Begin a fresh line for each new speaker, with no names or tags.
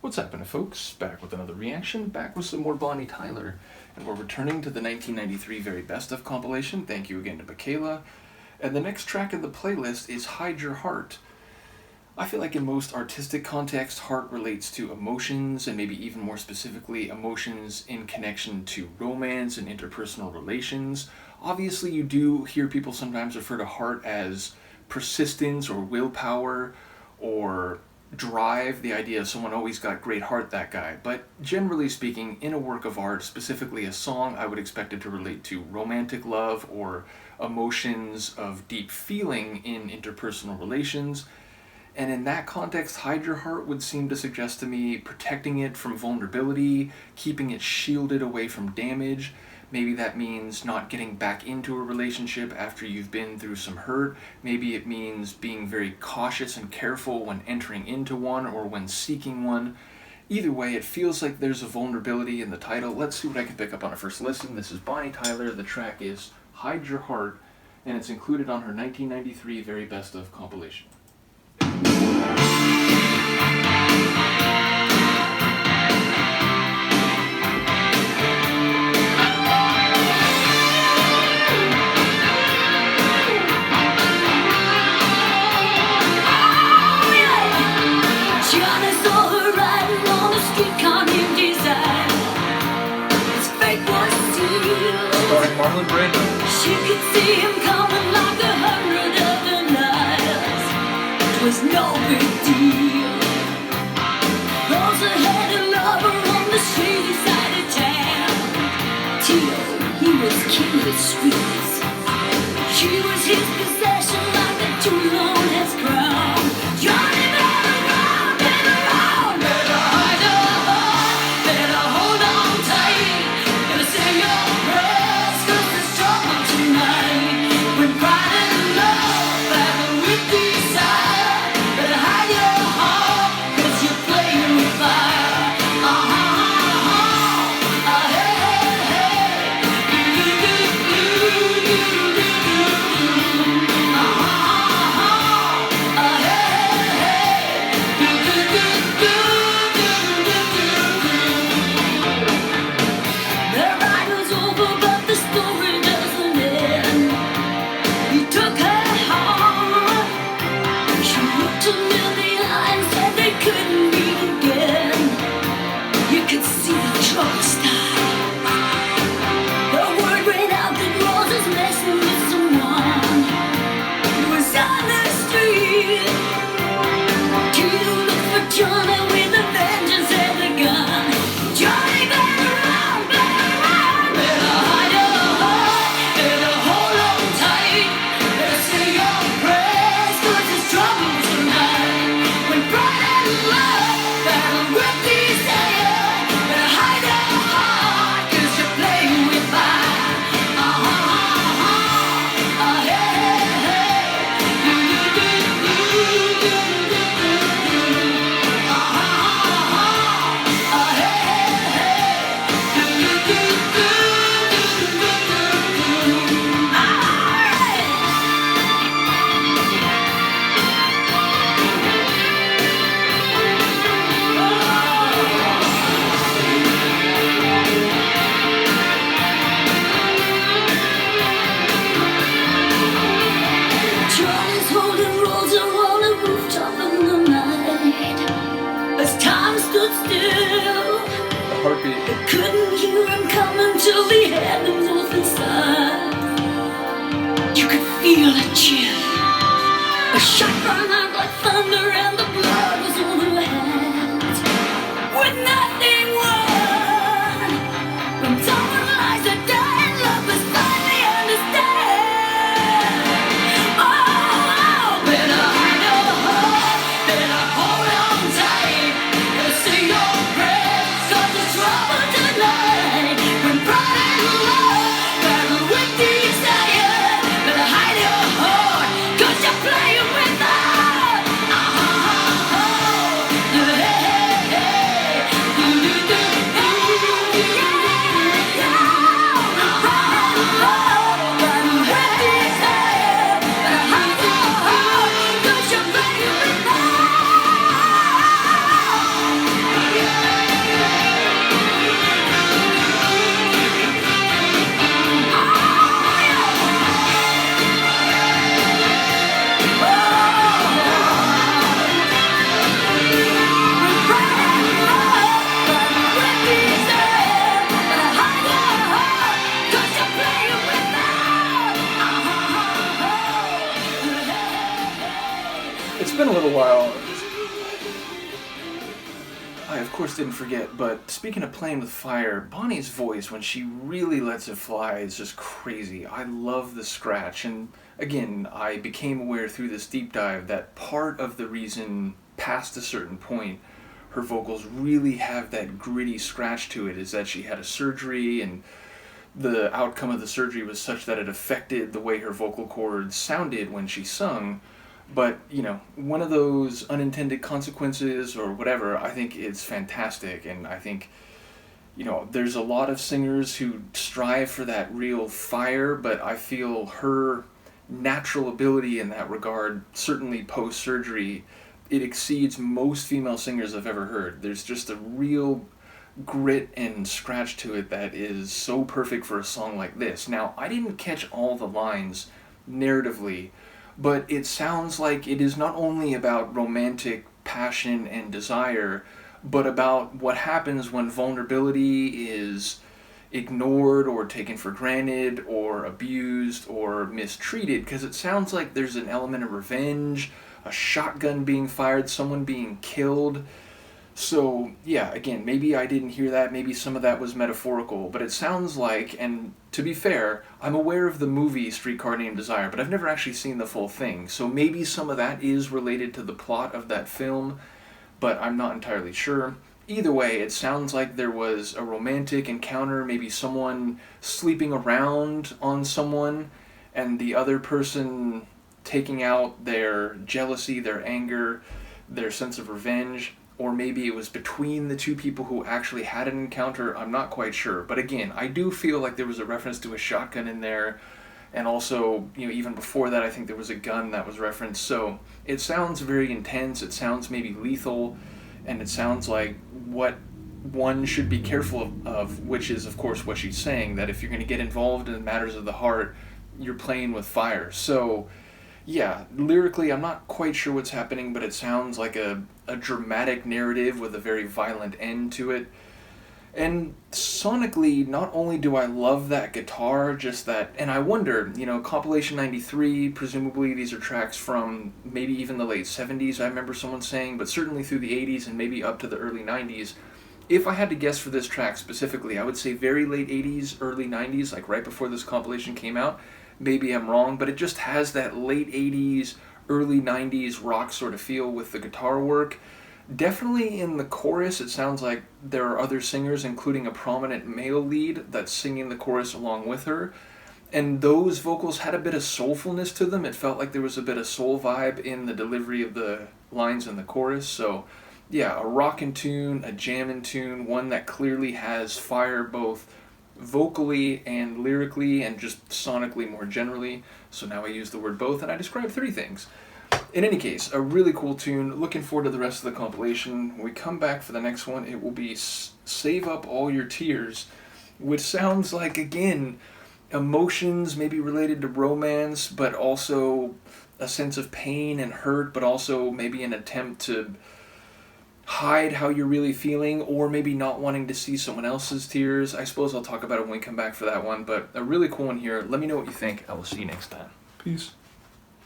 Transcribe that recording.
What's happening, folks? Back with another reaction, back with some more Bonnie Tyler. And we're returning to the 1993 Very Best Of compilation. Thank you again to Michaela. And the next track in the playlist is Hide Your Heart. I feel like in most artistic contexts, heart relates to emotions, and maybe even more specifically, emotions in connection to romance and interpersonal relations. Obviously, you do hear people sometimes refer to heart as persistence or willpower or drive, the idea of someone always got great heart, that guy. But generally speaking, in a work of art, specifically a song, I would expect it to relate to romantic love or emotions of deep feeling in interpersonal relations. And in that context, Hide Your Heart would seem to suggest to me protecting it from vulnerability, keeping it shielded away from damage. Maybe that means not getting back into a relationship after you've been through some hurt. Maybe it means being very cautious and careful when entering into one or when seeking one. Either way, it feels like there's a vulnerability in the title. Let's see what I can pick up on a first listen. This is Bonnie Tyler. The track is Hide Your Heart, and it's included on her 1993 Very Best Of compilation.
She could see him coming like 100 other nights. It was no big deal. Rosa had a lover on the shady side of town. Tio, he was king of the streets. She was his possession like a too-long has crown. Johnny better run, better hide your heart, better hold on tight, better say your prayers. When pride and love battle with desire, better hide your heart, 'cause you're playing with fire. Hey, hey, The ride was over, but the story doesn't end. He took her heart. She looked him in the eye and said they couldn't meet again. You could see the trouble start. The word ran out that Rose was messing with someone. It was on the street. Tito looked for Johnny with a vengeance and a gun. Johnny better run, better hide your heart, better hold on tight. Better say your prayers, 'cause there's trouble tonight. When pride and love battle with desire, better hide your heart, 'cause you're playing with fire. Johnny's holding Rosa on a rooftop in the night. As time stood still,
The heartbeat.
they couldn't hear him coming till they had them both inside. You could feel a chill. A shot rang out like thunder and the blood was on her hands. With nothing won, when someone lies to die and lovers finally understand. Better hide your heart, better hold on tight, better say your prayers, 'cause there's trouble tonight. When pride and love battle with desire, better hide your heart, 'cause you're playing with fire.
I, of course, didn't forget, but speaking of playing with fire, Bonnie's voice, when she really lets it fly, is just crazy. I love the scratch, and again, I became aware through this deep dive that part of the reason, past a certain point, her vocals really have that gritty scratch to it is that she had a surgery, and the outcome of the surgery was such that it affected the way her vocal cords sounded when she sung. But, one of those unintended consequences or whatever, I think it's fantastic. And I think, there's a lot of singers who strive for that real fire, but I feel her natural ability in that regard, certainly post-surgery, it exceeds most female singers I've ever heard. There's just a real grit and scratch to it that is so perfect for a song like this. Now, I didn't catch all the lines narratively, but it sounds like it is not only about romantic passion and desire, but about what happens when vulnerability is ignored or taken for granted or abused or mistreated, because it sounds like there's an element of revenge, a shotgun being fired, someone being killed. So, yeah, again, maybe I didn't hear that, maybe some of that was metaphorical, but it sounds like, and to be fair, I'm aware of the movie Streetcar Named Desire, but I've never actually seen the full thing, so maybe some of that is related to the plot of that film, but I'm not entirely sure. Either way, it sounds like there was a romantic encounter, maybe someone sleeping around on someone, and the other person taking out their jealousy, their anger, their sense of revenge. Or maybe it was between the two people who actually had an encounter. I'm not quite sure. But again, I do feel like there was a reference to a shotgun in there. And also, even before that, I think there was a gun that was referenced. So it sounds very intense. It sounds maybe lethal. And it sounds like what one should be careful of, which is, of course, what she's saying, that if you're going to get involved in matters of the heart, you're playing with fire. So yeah, lyrically, I'm not quite sure what's happening, but it sounds like a dramatic narrative with a very violent end to it. And sonically, not only do I love that guitar, just that, and I wonder, compilation 93, presumably these are tracks from maybe even the late 70s, I remember someone saying, but certainly through the 80s and maybe up to the early 90s. If I had to guess for this track specifically, I would say very late 80s, early 90s, like right before this compilation came out. Maybe I'm wrong, but it just has that late 80s, early 90s rock sort of feel with the guitar work. Definitely in the chorus, it sounds like there are other singers, including a prominent male lead that's singing the chorus along with her. And those vocals had a bit of soulfulness to them. It felt like there was a bit of soul vibe in the delivery of the lines in the chorus. So, yeah, a rockin' tune, a jammin' tune, one that clearly has fire both vocally and lyrically and just sonically more generally. So now I use the word both and I describe three things. In any case, a really cool tune. Looking forward to the rest of the compilation. When we come back for the next one, it will be Save Up All Your Tears, which sounds like, again, emotions maybe related to romance, but also a sense of pain and hurt, but also maybe an attempt to hide how you're really feeling, or maybe not wanting to see someone else's tears. I suppose I'll talk about it when we come back for that one, but a really cool one here. Let me know what you think. I will see you next time. Peace.